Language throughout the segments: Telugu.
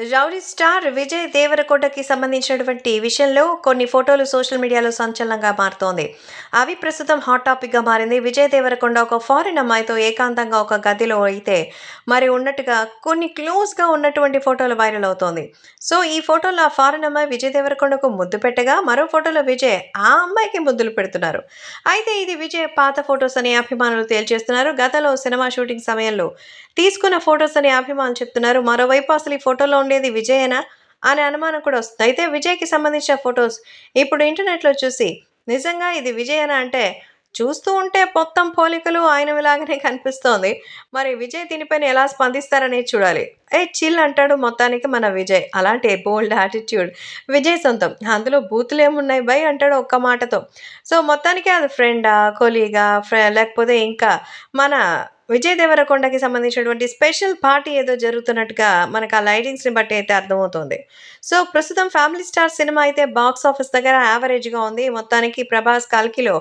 రౌడీ స్టార్ విజయ్ దేవరకొండకి సంబంధించినటువంటి విషయంలో కొన్ని ఫోటోలు సోషల్ మీడియాలో సంచలనంగా మారుతోంది. అవి ప్రస్తుతం హాట్ టాపిక్‌గా మారింది. విజయ్ దేవరకొండ ఒక ఫారిన్ అమ్మాయితో ఏకాంతంగా ఒక గదిలో అయితే మరి ఉన్నట్టుగా కొన్ని క్లోజ్‌గా ఉన్నటువంటి ఫోటోలు వైరల్ అవుతోంది. సో, ఈ ఫోటోలో ఆ ఫారిన్ అమ్మాయి విజయ్ దేవరకొండకు ముద్దు పెట్టగా, మరో ఫోటోలో విజయ్ ఆ అమ్మాయికి ముద్దులు పెడుతున్నారు. అయితే ఇది విజయ్ పాత ఫోటోస్ అని అభిమానులు తేల్చేస్తున్నారు. గతంలో సినిమా షూటింగ్ సమయంలో తీసుకున్న ఫోటోస్ అని అభిమానులు చెప్తున్నారు. మరోవైపు అసలు ఈ ఫోటోలో ఉండేది విజయేనా అనే అనుమానం కూడా వస్తుంది. అయితే విజయ్‌కి సంబంధించిన ఫోటోస్ ఇప్పుడు ఇంటర్నెట్‌లో చూసి నిజంగా ఇది విజయేనా అంటే చూస్తూ ఉంటే మొత్తం పోలికలు ఆయనవిలాగానే కనిపిస్తోంది. మరి విజయ్ దీనిపైన ఎలా స్పందిస్తారనేది చూడాలి. చిల్ అంటాడు మొత్తానికి మన విజయ్. అలాంటి బోల్డ్ యాటిట్యూడ్ విజయ్ సొంతం. అందులో బూతులేమున్నాయి బయ్ అంటాడు ఒక్క మాటతో. సో, మొత్తానికి అది ఫ్రెండా? కొలీగా? లేకపోతే ఇంకా మన విజయ్ దేవరకొండకి సంబంధించినటువంటి స్పెషల్ పార్టీ ఏదో జరుగుతున్నట్టుగా మనకు ఆ లైటింగ్స్‌ని బట్టి అయితే అర్థమవుతోంది. సో, ప్రస్తుతం 'ఫ్యామిలీ స్టార్' సినిమా అయితే బాక్స్ ఆఫీస్ దగ్గర యావరేజ్‌గా ఉంది. మొత్తానికి 'ప్రభాస్' 'కల్కి'లో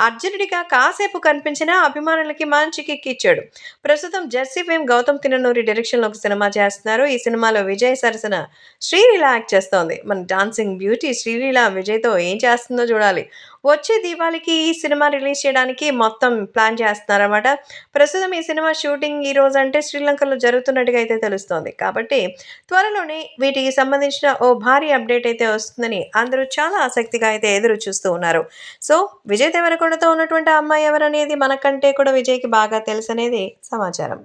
అర్జునుడిగా కాసేపు కనిపించినా అభిమానులకి మంచి కిక్ ఇచ్చాడు. ప్రస్తుతం 'జెర్సీ' ఫేమ్ గౌతమ్ తిన్ననూరి డైరెక్షన్‌లో ఒక సినిమా చేస్తున్నారు. ఈ సినిమాలో విజయ్ సరసన శ్రీలీల యాక్ట్ చేస్తోంది. మన డాన్సింగ్ బ్యూటీ శ్రీలీల విజయ్‌తో ఏం చేస్తుందో చూడాలి. వచ్చే దీపావళికి ఈ సినిమా రిలీజ్ చేయడానికి మొత్తం ప్లాన్ చేస్తున్నారన్నమాట. ప్రస్తుతం ఈ సినిమా షూటింగ్ ఈ రోజంటే శ్రీలంకలో జరుగుతున్నట్టుగా అయితే తెలుస్తోంది. కాబట్టి త్వరలోనే వీటికి సంబంధించిన ఓ భారీ అప్డేట్ అయితే వస్తుందని అందరూ చాలా ఆసక్తిగా అయితే ఎదురు చూస్తూ ఉన్నారు. సో, విజయ్ దేవరకొండతో ఉన్నటువంటి ఆ అమ్మాయి ఎవరనేది మనకంటే కూడా విజయ్‌కి బాగా తెలుసనేది సమాచారం.